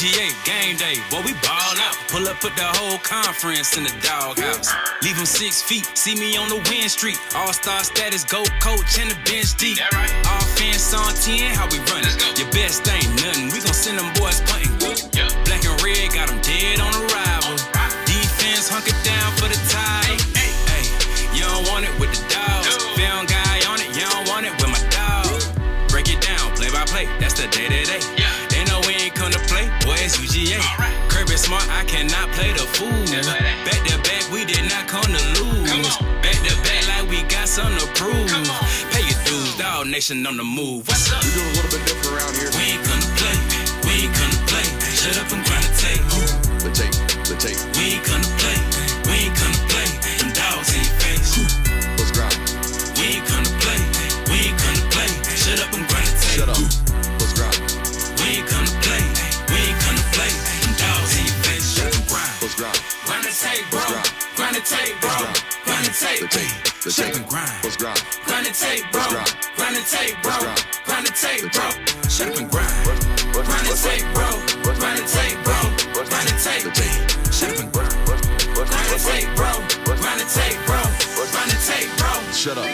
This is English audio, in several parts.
UGA, game day, boy, we ball out. Pull up, put the whole conference in the doghouse. Leave them 6 feet, see me on the win streak. All-star status, go coach, and the bench deep. Right. Offense on 10, how we run it? Your best ain't nothing, we gon' send them boys punting. Yep. Black and red, got them dead on arrival. Defense hunkered down for the tie. Hey, hey, you don't want it with the dogs. Film guy on it, you don't want it with my dog. Break it down, play by play, that's the day-to-day. Yeah. They know we ain't come to play, boy, it's UGA. Right. Kirby Smart, I cannot play the fool. Back to back, we did not come to lose. Back to back, like we got something to prove. Pay your dues, dog nation on the move. What's up? We do a little bit different around here. We ain't come to play, we ain't come to play. Shut up and grind the tape. The tape. We ain't come to play, we ain't come to play. Them dogs in your face. Let's grind. We ain't come to play, we ain't come to play. Shut up and grind the tape. Shut up. Let's grind. We ain't come to play, we ain't come to play. Them dogs in your face. Shut up and grind. Let's grind. Grind the tape, bro. Grind the tape, bro. Grind the tape. The Shut tape. up and grind. Let's grind. Grind the tape, bro. Grind the tape, bro. Grind the tape, bro. Shut up and grind. Grind the tape, bro. Grind the tape, bro. Grind the tape. Shut up and grind. Grind the tape, bro. Grind the tape, bro. Grind the tape, bro. Shut up.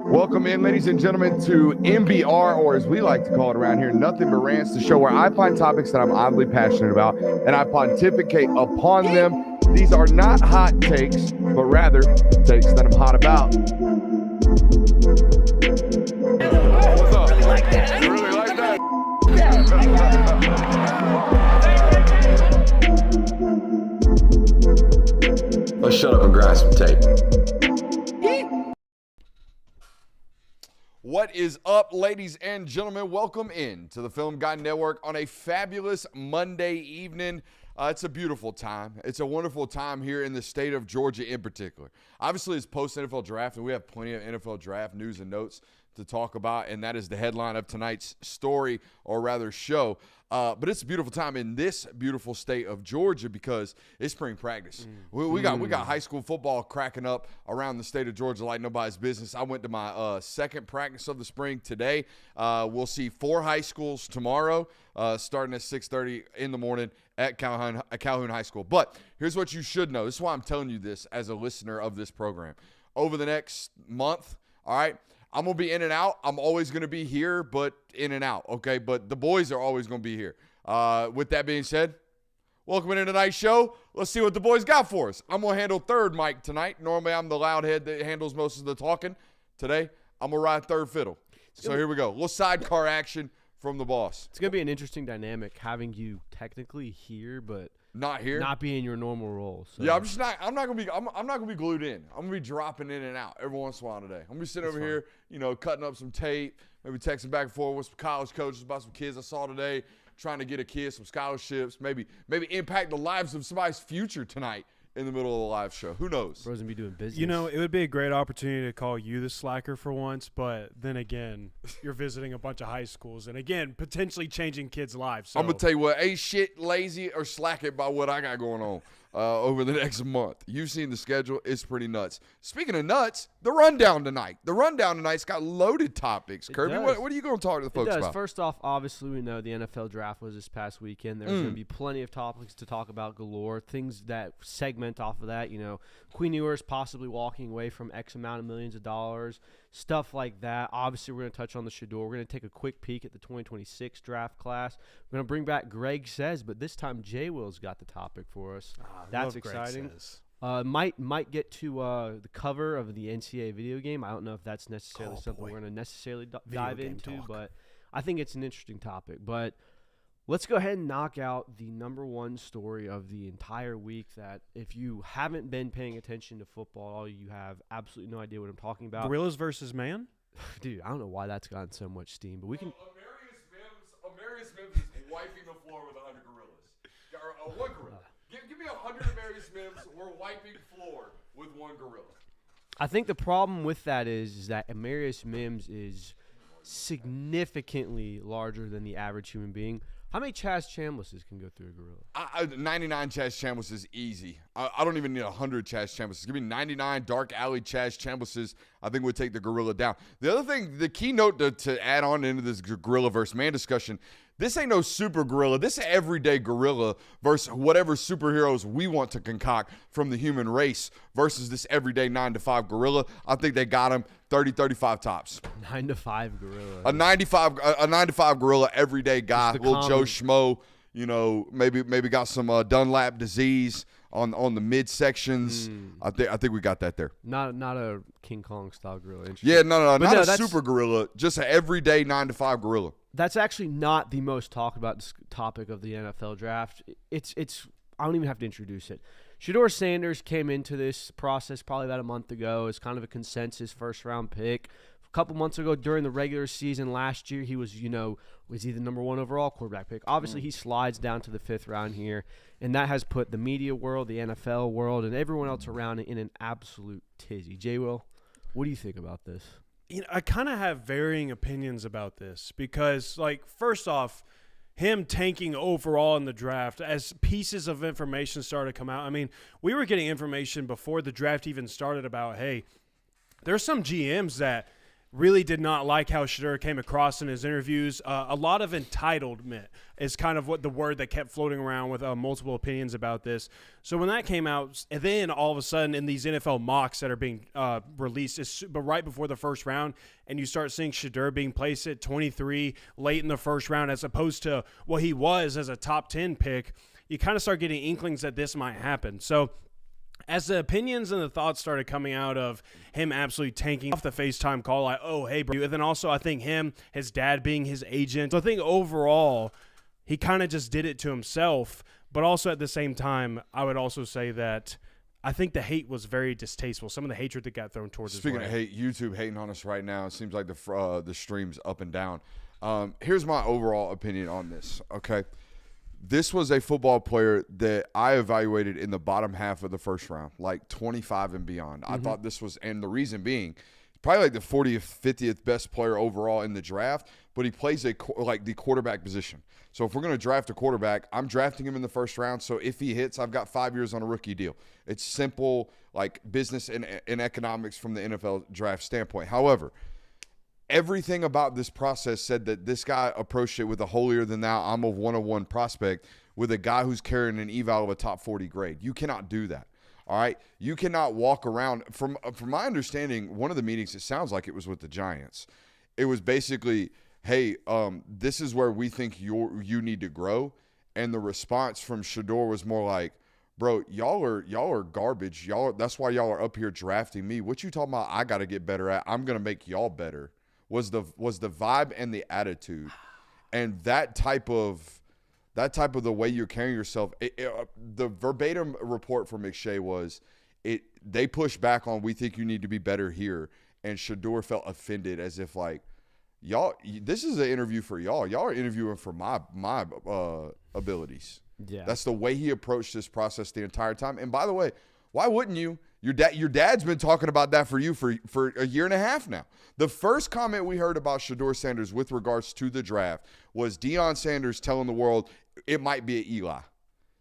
Welcome in, ladies and gentlemen, to MBR, or as we like to call it around here, Nothing But Rants, the show where I find topics that I'm oddly passionate about and I pontificate upon them. These are not hot takes, but rather takes that I'm hot about. What's up? You really like that? Let's shut up and grind some tape. What is up, ladies and gentlemen? Welcome in to the Film Guy Network on a fabulous Monday evening. It's a beautiful time. It's a wonderful time here in the state of Georgia in particular. Obviously, it's post-NFL draft, and we have plenty of NFL draft news and notes to talk about, and that is the headline of tonight's story, or rather show. But it's a beautiful time in this beautiful state of Georgia because it's spring practice. We got high school football cracking up around the state of Georgia like nobody's business. I went to my second practice of the spring today. We'll see 4 high schools tomorrow, starting at 6:30 in the morning at Calhoun High School. But here's what you should know. This is why I'm telling you this as a listener of this program. Over the next month, all right, I'm going to be in and out. I'm always going to be here, but in and out, okay? But the boys are always going to be here. With that being said, welcome into tonight's show. Let's see what the boys got for us. I'm going to handle third mic tonight. Normally, I'm the loud head that handles most of the talking. Today, I'm going to ride third fiddle. So here we go. A little sidecar action from the boss. It's going to be an interesting dynamic having you technically here, but not here, not be in your normal role. So. Yeah, I'm not gonna be glued in. I'm gonna be dropping in and out every once in a while today. I'm gonna be sitting over here, cutting up some tape, maybe texting back and forth with some college coaches about some kids I saw today, trying to get a kid some scholarships, maybe impact the lives of somebody's future tonight in the middle of a live show. Who knows? Bro's gonna be doing business. It would be a great opportunity to call you the slacker for once, but then again, you're visiting a bunch of high schools and again, potentially changing kids' lives. So. I'm gonna tell you what, ain't shit lazy or slacking by what I got going on over the next month. You've seen the schedule. It's pretty nuts. Speaking of nuts, the rundown tonight. The rundown tonight's got loaded topics. Kirby, what are you going to talk to the folks about? First off, obviously, we know the NFL draft was this past weekend. There's going to be plenty of topics to talk about galore, things that segment off of that. Queen Ewers possibly walking away from X amount of millions of dollars, stuff like that. Obviously, we're going to touch on the Shedeur. We're going to take a quick peek at the 2026 draft class. We're going to bring back Greg Says, but this time Jay Will's got the topic for us. That's exciting. Might get to the cover of the NCAA video game. I don't know if that's necessarily something we're going to necessarily dive into, but I think it's an interesting topic. But let's go ahead and knock out the number one story of the entire week that if you haven't been paying attention to football, you have absolutely no idea what I'm talking about. Gorillas versus man? Dude, I don't know why that's gotten so much steam, but we can. Amarius Mims is wiping the floor with 100 gorillas. One gorilla. Give me 100 Amarius Mims. We're wiping floor with one gorilla. I think the problem with that is that Amarius Mims is significantly larger than the average human being. How many Chaz Chamblises can go through a gorilla? 99 Chaz Chambliss is easy. I don't even need 100 Chaz Chambliss. Give me 99 dark alley Chaz Chambliss. I think would take the gorilla down. The other thing, the keynote to add on into this gorilla versus man discussion, this ain't no super gorilla. This is everyday gorilla versus whatever superheroes we want to concoct from the human race versus this everyday 9-to-5 gorilla. I think they got him 30, 35 tops. 9-to-5 gorilla. A 9-to-5 gorilla, everyday guy, little Joe Schmo. You know, maybe got some Dunlap disease on the midsections. I think we got that there. Not a King Kong style gorilla. Interesting. Yeah, not a super gorilla, just an everyday 9-to-5 gorilla. That's actually not the most talked about topic of the NFL draft. It's I don't even have to introduce it. Shedeur Sanders came into this process probably about a month ago as kind of a consensus first-round pick. A couple months ago during the regular season last year, he was he the number 1 overall quarterback pick. Obviously, he slides down to the 5th round here, and that has put the media world, the NFL world, and everyone else around it in an absolute tizzy. J-Will, what do you think about this? I kind of have varying opinions about this because, like, first off, him tanking overall in the draft, as pieces of information started to come out. I mean, we were getting information before the draft even started about, hey, there's some GMs that really did not like how Shedeur came across in his interviews. A lot of entitlement is kind of what the word that kept floating around with multiple opinions about this. So when that came out, and then all of a sudden in these NFL mocks that are being released, but right before the first round, and you start seeing Shedeur being placed at 23 late in the first round as opposed to what he was as a top 10 pick, you kind of start getting inklings that this might happen. So as the opinions and the thoughts started coming out of him absolutely tanking off the FaceTime call, like, oh, hey, bro. And then also I think his dad being his agent. So I think overall he kind of just did it to himself. But also at the same time, I would also say that I think the hate was very distasteful. Some of the hatred that got thrown towards Speaking his of hate, YouTube hating on us right now. It seems like the stream's up and down. Here's my overall opinion on this, okay? This was a football player that I evaluated in the bottom half of the first round, like 25 and beyond. I thought this was, and the reason being, probably like the 40th, 50th best player overall in the draft, but he plays the quarterback position. So if we're going to draft a quarterback, I'm drafting him in the first round. So if he hits, I've got 5 years on a rookie deal. It's simple, like business and economics from the NFL draft standpoint. However, everything about this process said that this guy approached it with a holier-than-thou, I'm a 101 prospect with a guy who's carrying an eval of a top 40 grade. You cannot do that, all right? You cannot walk around. From my understanding, one of the meetings, it sounds like it was with the Giants. It was basically, hey, this is where we think you need to grow. And the response from Shedeur was more like, bro, y'all are garbage. That's why y'all are up here drafting me. What you talking about I got to get better at? I'm going to make y'all better. Was the vibe and the attitude, and that type of the way you're carrying yourself. The verbatim report from McShay was, they pushed back on, we think you need to be better here, and Shedeur felt offended as if like, y'all, this is an interview for y'all. Y'all are interviewing for my abilities. Yeah, that's the way he approached this process the entire time. And by the way, why wouldn't you? Your dad's been talking about that for you for a year and a half now. The first comment we heard about Shedeur Sanders with regards to the draft was Deion Sanders telling the world it might be an Eli,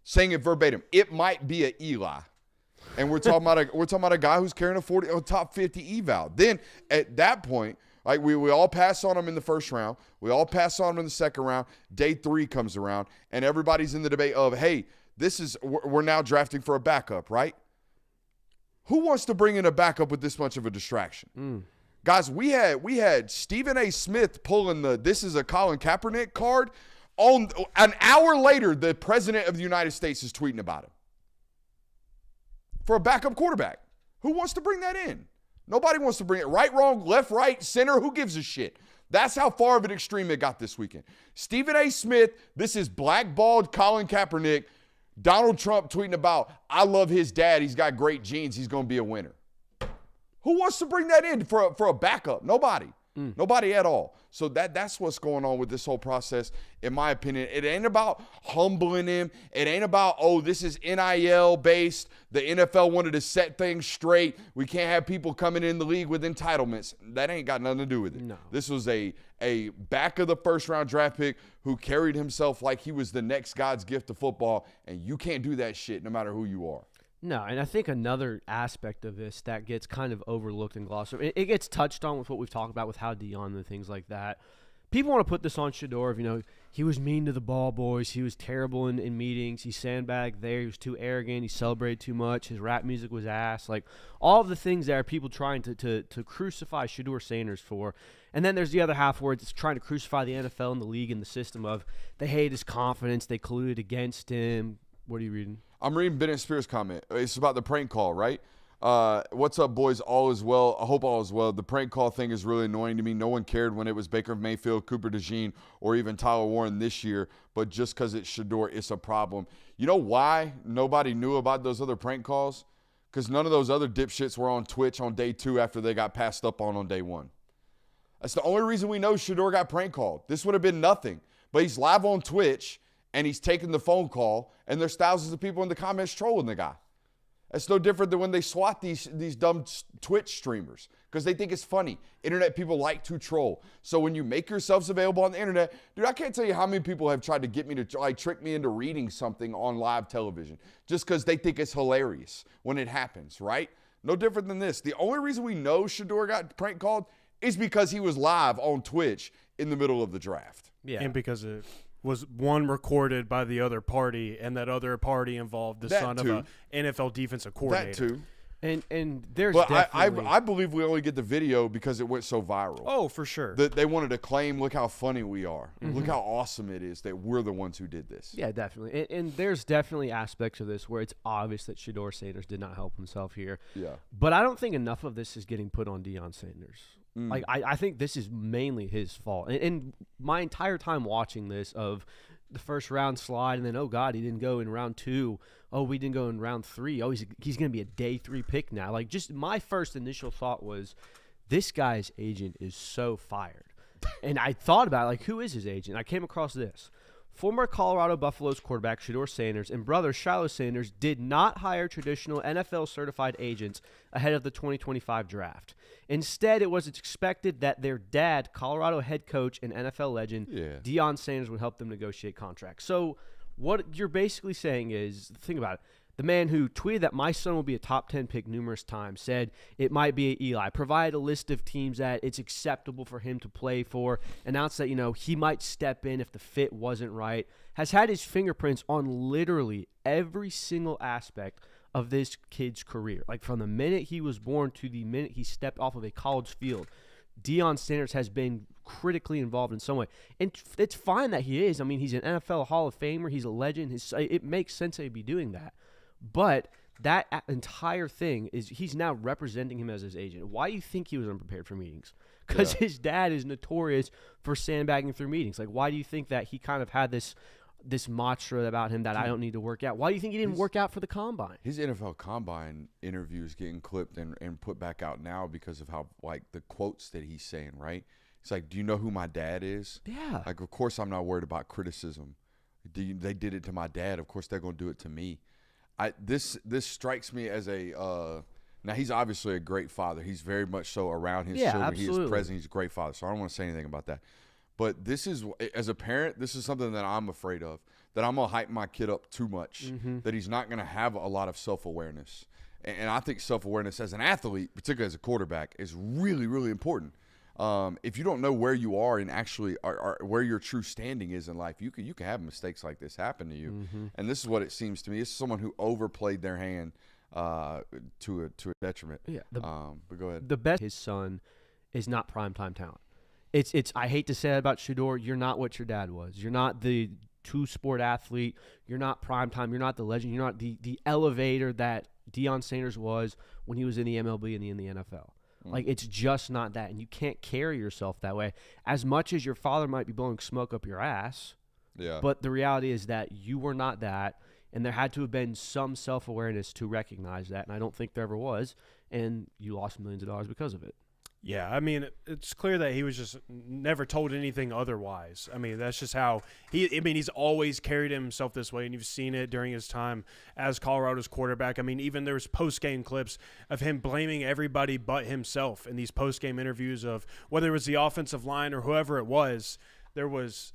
saying it verbatim. It might be an Eli, and we're talking about a guy who's carrying a top 50 eval. Then at that point, like we all pass on him in the first round, we all pass on him in the second round. Day 3 comes around, and everybody's in the debate of, hey, we're now drafting for a backup, right? Who wants to bring in a backup with this much of a distraction? Guys, we had Stephen A. Smith pulling this is a Colin Kaepernick card. On an hour later, the president of the United States is tweeting about him for a backup quarterback. Who wants to bring that in? Nobody wants to bring it. Right, wrong, left, right, center. Who gives a shit? That's how far of an extreme it got this weekend. Stephen A. Smith, this is blackballed Colin Kaepernick. Donald Trump tweeting about, I love his dad. He's got great genes. He's going to be a winner. Who wants to bring that in for a backup? Nobody. Nobody at all. So that's what's going on with this whole process, in my opinion. It ain't about humbling him. It ain't about, oh, this is NIL based. The NFL wanted to set things straight. We can't have people coming in the league with entitlements. That ain't got nothing to do with it. No. This was a back of the first round draft pick who carried himself like he was the next God's gift to football, and you can't do that shit no matter who you are. No, and I think another aspect of this that gets kind of overlooked and glossed over, it gets touched on with what we've talked about with how Deion and things like that. People want to put this on Shedeur of, he was mean to the ball boys. He was terrible in meetings. He sandbagged there. He was too arrogant. He celebrated too much. His rap music was ass. Like, all of the things that are people trying to crucify Shedeur Sanders for. And then there's the other half where it's trying to crucify the NFL and the league and the system of they hate his confidence. They colluded against him. What are you reading? I'm reading Bennett Spears' comment. It's about the prank call, right? What's up, boys? All is well. I hope all is well. The prank call thing is really annoying to me. No one cared when it was Baker Mayfield, Cooper DeJean, or even Tyler Warren this year. But just because it's Shedeur, it's a problem. You know why nobody knew about those other prank calls? Because none of those other dipshits were on Twitch on day 2 after they got passed up on day 1. That's the only reason we know Shedeur got prank called. This would have been nothing. But he's live on Twitch, and he's taking the phone call, and there's thousands of people in the comments trolling the guy. That's no different than when they swat these dumb Twitch streamers because they think it's funny. Internet people like to troll. So when you make yourselves available on the internet, dude, I can't tell you how many people have tried to get me to trick me into reading something on live television just because they think it's hilarious when it happens, right? No different than this. The only reason we know Shedeur got prank called is because he was live on Twitch in the middle of the draft. Yeah. And because it was one recorded by the other party, and that other party involved the son of an NFL defensive coordinator. That too. And there's But definitely I believe we only get the video because it went so viral. Oh, for sure. They wanted to claim, look how funny we are. Look how awesome it is that we're the ones who did this. Yeah, definitely. And there's definitely aspects of this where it's obvious that Shedeur Sanders did not help himself here. Yeah. But I don't think enough of this is getting put on Deion Sanders. Like, I think this is mainly his fault. And my entire time watching this of the first round slide and then, oh, God, he didn't go in round 2. Oh, we didn't go in round 3. Oh, he's going to be a day 3 pick now. Like, just my first initial thought was this guy's agent is so fired. And I thought about it, like, who is his agent? I came across this. Former Colorado Buffaloes quarterback Shedeur Sanders and brother Shadur Sanders did not hire traditional NFL-certified agents ahead of the 2025 draft. Instead, it was expected that their dad, Colorado head coach and NFL legend, Deion Sanders, would help them negotiate contracts. So what you're basically saying is, think about it, the man who tweeted that my son will be a top 10 pick numerous times, said it might be a Eli, provided a list of teams that it's acceptable for him to play for, announced that, he might step in if the fit wasn't right, has had his fingerprints on literally every single aspect of this kid's career. Like from the minute he was born to the minute he stepped off of a college field, Deion Sanders has been critically involved in some way. And it's fine that he is. I mean, he's an NFL Hall of Famer. He's a legend. It makes sense that he'd be doing that. But that entire thing is he's now representing him as his agent. Why do you think he was unprepared for meetings? Because his dad is notorious for sandbagging through meetings. Like, why do you think that he kind of had this mantra about him that I don't need to work out? Why do you think he didn't work out for the Combine? His NFL Combine interviews getting clipped and put back out now because of how, like, the quotes that he's saying, right? He's like, do you know who my dad is? Yeah. Like, of course I'm not worried about criticism. They did it to my dad. Of course they're going to do it to me. This strikes me as a now he's obviously a great father. He's very much so around his children. Absolutely. He is present. He's a great father. So I don't want to say anything about that. But this is, as a parent, this is something that I'm afraid of, that I'm going to hype my kid up too much, that he's not going to have a lot of self-awareness. And I think self-awareness as an athlete, particularly as a quarterback, is really, really important. If you don't know where you are and actually where your true standing is in life, you can have mistakes like this happen to you. And this is what it seems to me. It's someone who overplayed their hand to a detriment. Yeah. But go ahead. The best his son is not primetime talent. It's I hate to say that about Shedeur. You're not what your dad was. You're not the two-sport athlete. You're not primetime. You're not the legend. You're not the elevator that Deion Sanders was when he was in the MLB and in the NFL. Like, it's just not that. And you can't carry yourself that way. As much as your father might be blowing smoke up your ass, but the reality is that you were not that, and there had to have been some self-awareness to recognize that, and I don't think there ever was, and you lost millions of dollars because of it. Yeah, I mean, it's clear that he was just never told anything otherwise. I mean, that's just how he's always carried himself this way, and you've seen it during his time as Colorado's quarterback. I mean, even there's post-game clips of him blaming everybody but himself in these post-game interviews of whether it was the offensive line or whoever it was. There was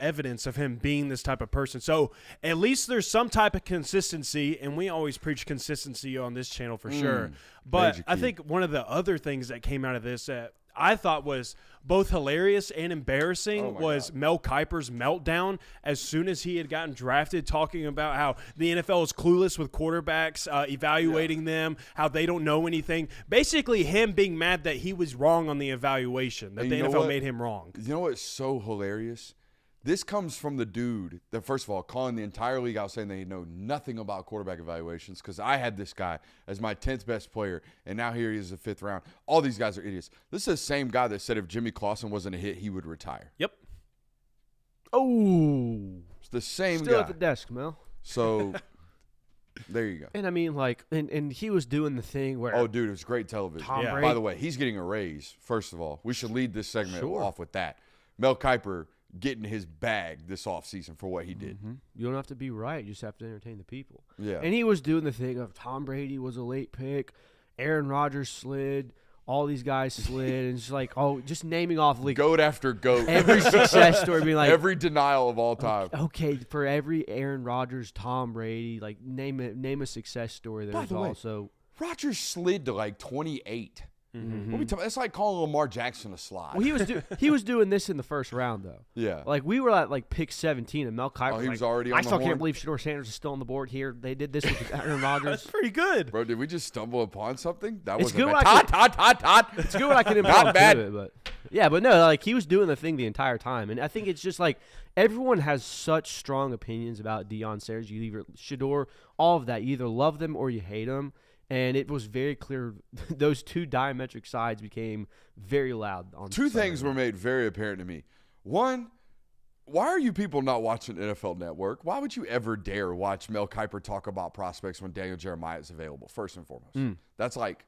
evidence of him being this type of person. So at least there's some type of consistency, and we always preach consistency on this channel for sure. But I think one of the other things that came out of this that I thought was both hilarious and embarrassing was Mel Kiper's meltdown as soon as he had gotten drafted, talking about how the NFL is clueless with quarterbacks, evaluating them, how they don't know anything. Basically, him being mad that he was wrong on the evaluation, that the NFL made him wrong. You know what's so hilarious? This comes from the dude that, first of all, calling the entire league out saying they know nothing about quarterback evaluations because I had this guy as my 10th best player, and now here he is the 5th round. All these guys are idiots. This is the same guy that said if Jimmy Clausen wasn't a hit, he would retire. Yep. Oh. It's the same Still guy. at the desk, Mel. So there you go. And I mean, like, and he was doing the thing where. Oh, dude, it was great television. Tom Brady. By the way, he's getting a raise, first of all. We should lead this segment Sure. off with that. Mel Kiper getting his bag this offseason for what he did. You don't have to be right. You just have to entertain the people. Yeah. And he was doing the thing of Tom Brady was a late pick, Aaron Rodgers slid, all these guys slid, and it's like, just naming off like Goat after goat. every success story, being like Every denial of all time. okay, for every Aaron Rodgers, Tom Brady, like name a success story. There's the way, also Rodgers slid to like 28. What we talking? That's like calling Lamar Jackson a slide. well, he was doing this in the first round though. Yeah. Like we were at like pick 17, and Mel Kiper. he was already on I the still horn? can't believe Shadur Sanders is still on the board here. They did this with Aaron Rodgers. That's pretty good. Bro, did we just stumble upon something? That It's was good when Todd. It's good when I can Not improv bad. to it, but yeah, but no, like he was doing the thing the entire time, and I think it's just like everyone has such strong opinions about Deion Sanders. You either Shedeur, all of that. You either love them or you hate them, and it was very clear those two diametric sides became very loud. On Two Sunday things night. were made very apparent to me. One, why are you people not watching NFL Network? Why would you ever dare watch Mel Kiper talk about prospects when Daniel Jeremiah is available, first and foremost? That's like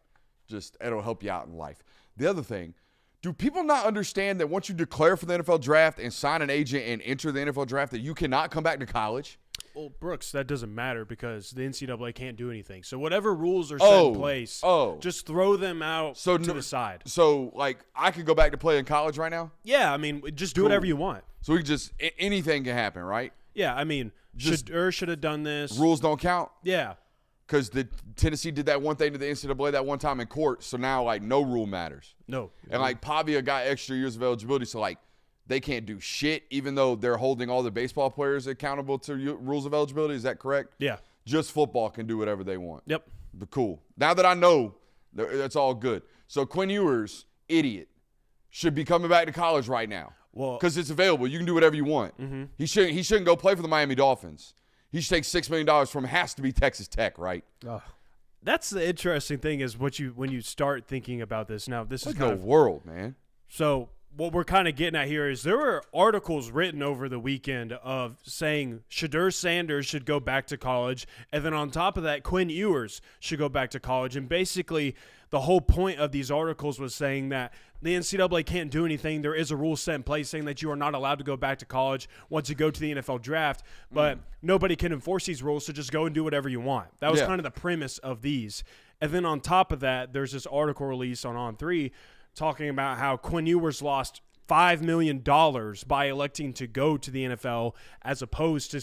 just it'll help you out in life. The other thing, do people not understand that once you declare for the NFL draft and sign an agent and enter the NFL draft that you cannot come back to college? Well, Brooks, that doesn't matter because the NCAA can't do anything. So whatever rules are set in place, just throw them out to the side. So, like, I could go back to play in college right now? Yeah, I mean, just do whatever you want. So we just anything can happen, right? Yeah, I mean, Shedeur should have done this. Rules don't count? Yeah. Because the Tennessee did that one thing to the NCAA that one time in court, so now, like, no rule matters. No. And, like, Pavia got extra years of eligibility, so, like, they can't do shit even though they're holding all the baseball players accountable to rules of eligibility. Is that correct? Yeah. Just football can do whatever they want. Yep. But cool. Now that I know, that's all good. So Quinn Ewers, idiot, should be coming back to college right now. Well, because it's available. You can do whatever you want. He shouldn't go play for the Miami Dolphins. He should take $6 million from has to be Texas Tech, right? that's the interesting thing is when you start thinking about this. Now, this is kind of world, man. So what we're kind of getting at here is there were articles written over the weekend of saying Shedeur Sanders should go back to college, and then on top of that, Quinn Ewers should go back to college. And basically, the whole point of these articles was saying that the NCAA can't do anything. There is a rule set in place saying that you are not allowed to go back to college once you go to the NFL draft, but nobody can enforce these rules, so just go and do whatever you want. That was kind of the premise of these. And then on top of that, there's this article released on On3 talking about how Quinn Ewers lost $5 million by electing to go to the NFL as opposed to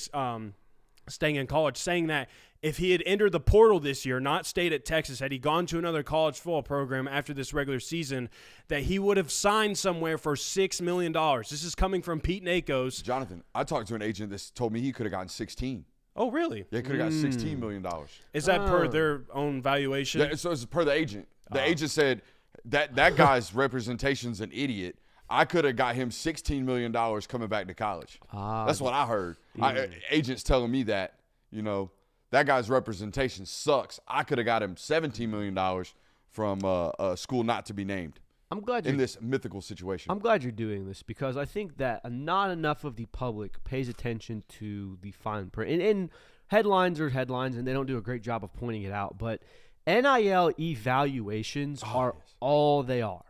staying in college, saying that if he had entered the portal this year, not stayed at Texas, had he gone to another college football program after this regular season, that he would have signed somewhere for $6 million. This is coming from Pete Nakos. Jonathan, I talked to an agent that told me he could have gotten 16. Oh, really? They could have got $16 million. Is that per their own valuation? Yeah, so it's per the agent. The agent said that guy's representation's an idiot. I could have got him $16 million coming back to college. That's what I heard. Agents telling me that, that guy's representation sucks. I could have got him $17 million from a school not to be named. I'm glad in this mythical situation. I'm glad you're doing this because I think that not enough of the public pays attention to the fine print. And headlines are headlines, and they don't do a great job of pointing it out. But NIL evaluations are all they are.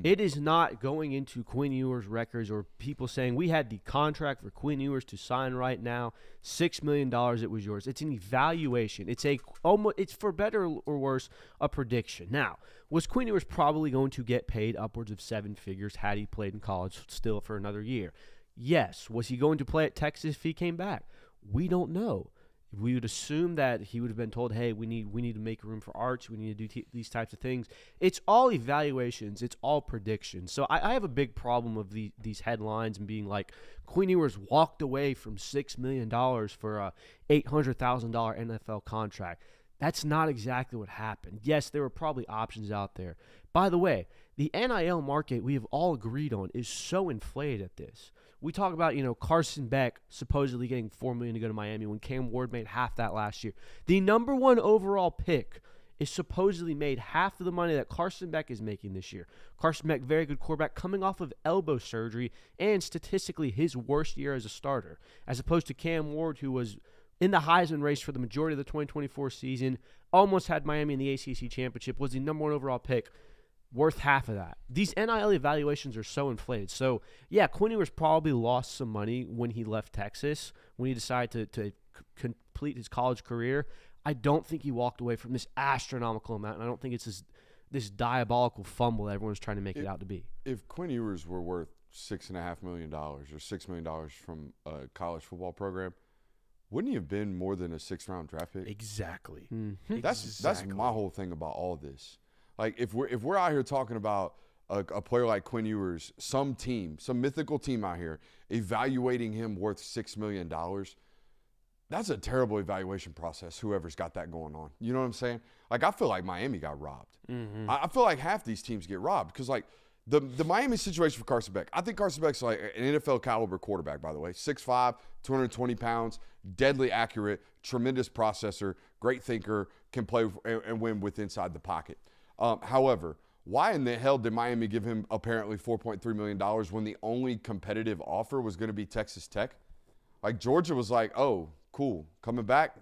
It is not going into Quinn Ewers' records or people saying we had the contract for Quinn Ewers to sign right now, $6 million, it was yours. It's an evaluation. It's for better or worse, a prediction. Now, was Quinn Ewers probably going to get paid upwards of 7 figures had he played in college still for another year? Yes. Was he going to play at Texas if he came back? We don't know. We would assume that he would have been told, hey, we need to make room for Arch. We need to do these types of things. It's all evaluations. It's all predictions. So I have a big problem with these headlines and being like, Quinn Ewers walked away from $6 million for a $800,000 NFL contract. That's not exactly what happened. Yes, there were probably options out there. By the way, the NIL market we have all agreed on is so inflated at this. We talk about, Carson Beck supposedly getting $4 million to go to Miami when Cam Ward made half that last year. The number 1 overall pick is supposedly made half of the money that Carson Beck is making this year. Carson Beck, very good quarterback, coming off of elbow surgery and statistically his worst year as a starter, as opposed to Cam Ward, who was in the Heisman race for the majority of the 2024 season, almost had Miami in the ACC championship, was the number 1 overall pick. Worth half of that. These NIL evaluations are so inflated. So, yeah, Quinn Ewers probably lost some money when he left Texas, when he decided to complete his college career. I don't think he walked away from this astronomical amount, and I don't think it's this diabolical fumble that everyone's trying to make it out to be. If Quinn Ewers were worth $6.5 million or $6 million from a college football program, wouldn't he have been more than a 6th-round draft pick? Exactly. Mm-hmm. That's my whole thing about all this. Like, if we're out here talking about a player like Quinn Ewers, some mythical team out here evaluating him worth $6 million, that's a terrible evaluation process, whoever's got that going on. You know what I'm saying? Like, I feel like Miami got robbed. Mm-hmm. I feel like half these teams get robbed because, like, the Miami situation for Carson Beck, I think Carson Beck's like an NFL caliber quarterback, by the way. 6'5", 220 pounds, deadly accurate, tremendous processor, great thinker, can play and win with inside the pocket. However, why in the hell did Miami give him apparently $4.3 million when the only competitive offer was going to be Texas Tech? Like, Georgia was like, oh, cool, coming back?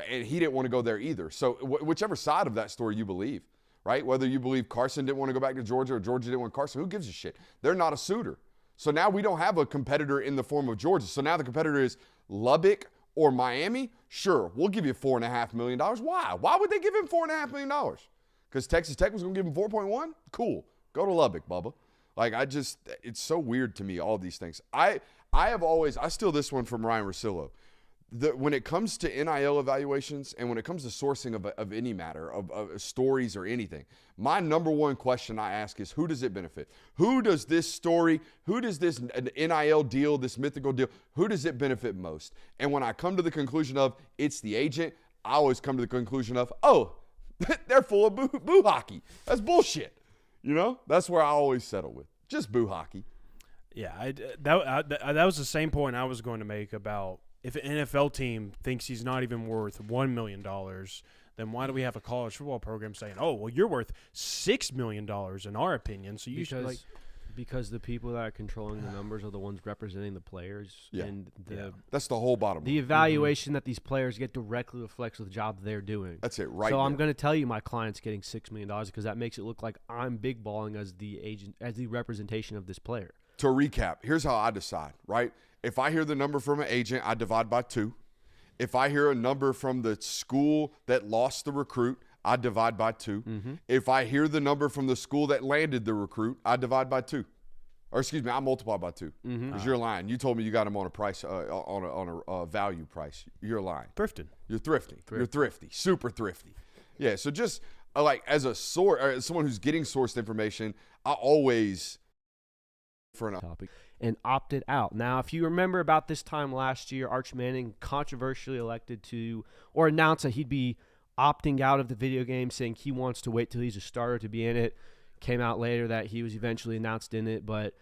And he didn't want to go there either. So whichever side of that story you believe, right? Whether you believe Carson didn't want to go back to Georgia or Georgia didn't want Carson, who gives a shit? They're not a suitor. So now we don't have a competitor in the form of Georgia. So now the competitor is Lubbock or Miami. Sure, we'll give you $4.5 million. Why? Why would they give him $4.5 million? Because Texas Tech was going to give him 4.1? Cool. Go to Lubbock, Bubba. Like, it's so weird to me, all these things. I steal this one from Ryan Russillo. When it comes to NIL evaluations and when it comes to sourcing of any matter, of stories or anything, my number 1 question I ask is, who does it benefit? Who does this story, who does this NIL deal, this mythical deal, who does it benefit most? And when I come to the conclusion of it's the agent, I always come to the conclusion of, oh, they're full of boo hockey. That's bullshit. That's where I always settle with. Just boo hockey. Yeah, that was the same point I was going to make about if an NFL team thinks he's not even worth $1 million, then why do we have a college football program saying, oh, well, you're worth $6 million in our opinion? So you should like. Because the people that are controlling the numbers are the ones representing the players. Yeah. And that's the whole bottom line. The evaluation that these players get directly reflects the job they're doing. That's it, right? So I'm going to tell you my client's getting $6 million because that makes it look like I'm big balling as the agent, as the representation of this player. To recap, here's how I decide, right? If I hear the number from an agent, I divide by 2. If I hear a number from the school that lost the recruit, I divide by 2. Mm-hmm. If I hear the number from the school that landed the recruit, I divide by 2. Or excuse me, I multiply by 2. Because you're lying. You told me you got him on a price, on a value price. You're lying. Thrifting. You're thrifty. You're thrifty. Super thrifty. Yeah. So just like as a source, as someone who's getting sourced information, I always for an topic and opted out. Now, if you remember about this time last year, Arch Manning controversially elected to or announced that he'd be opting out of the video game, saying he wants to wait till he's a starter to be in it. Came out later that he was eventually announced in it, but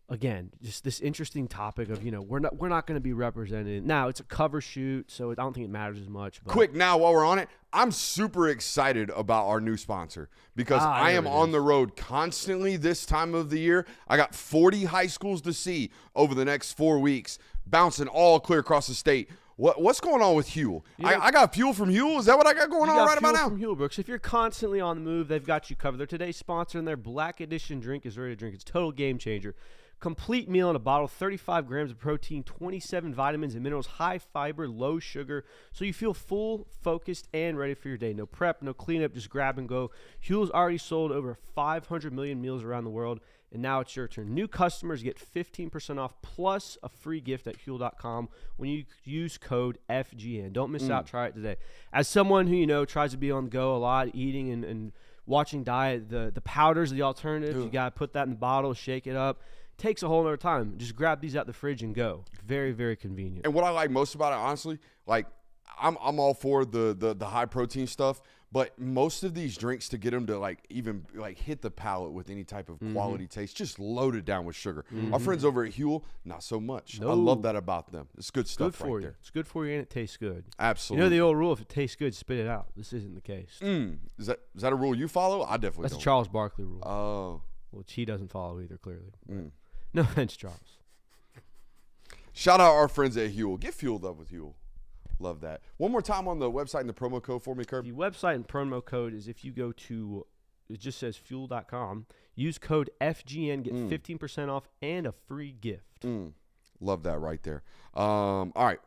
again, just this interesting topic of, we're not going to be represented. Now, it's a cover shoot, so I don't think it matters as much. But. Quick, now while we're on it, I'm super excited about our new sponsor because I am on the road constantly this time of the year. I got 40 high schools to see over the next 4 weeks, bouncing all clear across the state. What's going on with Huel? I got fuel from Huel. Is that what I got going on right about now? From Huel, Brooks. If you're constantly on the move, they've got you covered. They're today's sponsor, and their Black Edition drink is ready to drink. It's a total game changer. Complete meal in a bottle, 35 grams of protein, 27 vitamins and minerals, high fiber, low sugar, so you feel full, focused, and ready for your day. No prep, no cleanup, just grab and go. Huel's already sold over 500 million meals around the world, and now it's your turn. New customers get 15% off plus a free gift at Huel.com when you use code FGN. Don't miss out. Try it today. As someone who, tries to be on the go a lot, eating and watching diet, the powders, the alternative, you got to put that in the bottle, shake it up. Takes a whole nother time. Just grab these out the fridge and go. Very, very convenient. And what I like most about it, honestly, like I'm all for the high protein stuff, but most of these drinks, to get them to even hit the palate with any type of quality taste, just loaded down with sugar. Our friends over at Huel, not so much. No. I love that about them. It's good stuff Good for right you. there. It's good for you and it tastes good. Absolutely. You know the old rule: if it tastes good, spit it out. This isn't the case. Is that a rule you follow? I definitely That's don't. a Charles Barkley rule. Oh. Which he doesn't follow either, clearly. No offense, Charles. Shout out our friends at Huel. Get fueled up with Huel. Love that. One more time on the website and the promo code for me, Kirk. The website and promo code is if you go to, it just says fuel.com, use code FGN, get 15% off and a free gift. Love that right there. All right.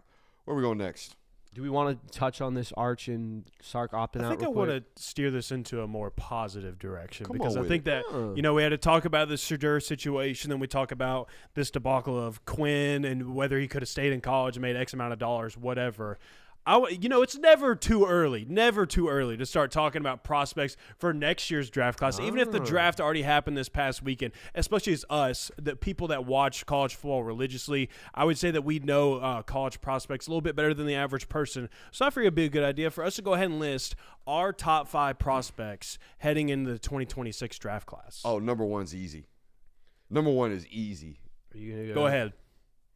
Where we going next? Do we want to touch on this Arch and Sark opting out? I think I real want quick? to steer this into a more positive direction Come because on I with think it. that, we had to talk about the Shedeur situation, then we talk about this debacle of Quinn and whether he could have stayed in college and made X amount of dollars, whatever. It's never too early to start talking about prospects for next year's draft class, even if the draft already happened this past weekend, especially as us, the people that watch college football religiously. I would say that we know college prospects a little bit better than the average person. So I figured it'd be a good idea for us to go ahead and list our top 5 prospects heading into the 2026 draft class. Oh, number one's easy. Number one is easy. Are you gonna Go ahead.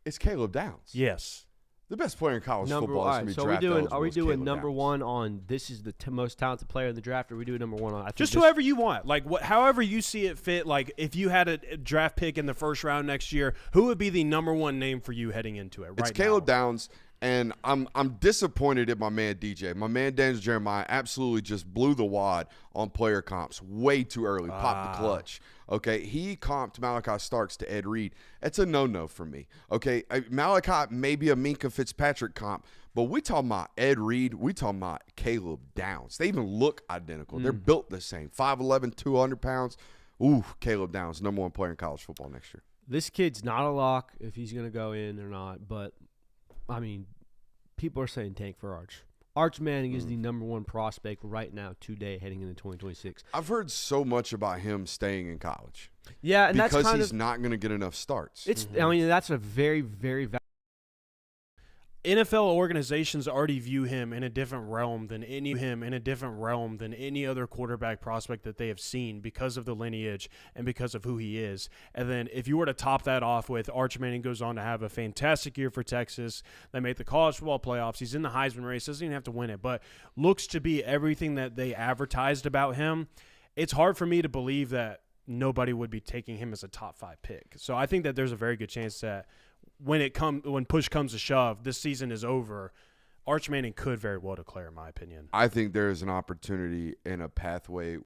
It's Caleb Downs. Yes. The best player in college football all is right, going to be so draft eligible. are we is doing Caleb number Downs. one on this is the most talented player in the draft, or are we doing number one on Just whoever you want. However you see it fit. If you had a draft pick in the first round next year, who would be the number one name for you heading into it right It's Caleb Downs, and I'm disappointed at my man DJ. My man Daniel Jeremiah absolutely just blew the wad on player comps way too early. Popped the clutch. Okay, he comped Malachi Starks to Ed Reed. That's a no-no for me. Okay, Malachi may be a Minka Fitzpatrick comp, but we talking about Ed Reed. We talking about Caleb Downs. They even look identical. They're built the same. 5'11", 200 pounds. Ooh, Caleb Downs, number one player in college football next year. This kid's not a lock if he's going to go in or not, but, people are saying tank for Arch. Arch Manning is the number one prospect right now today heading into 2026. I've heard so much about him staying in college. Yeah, and because that's kind he's of not going to get enough starts. it's. That's a very, very NFL organizations already view him in a different realm than any other quarterback prospect that they have seen because of the lineage and because of who he is. And then if you were to top that off with Arch Manning goes on to have a fantastic year for Texas, they make the college football playoffs. He's in the Heisman race, doesn't even have to win it, but looks to be everything that they advertised about him. It's hard for me to believe that nobody would be taking him as a top 5 pick. So I think that there's a very good chance that when push comes to shove, this season is over, Arch Manning could very well declare, in my opinion. I think there is an opportunity and a pathway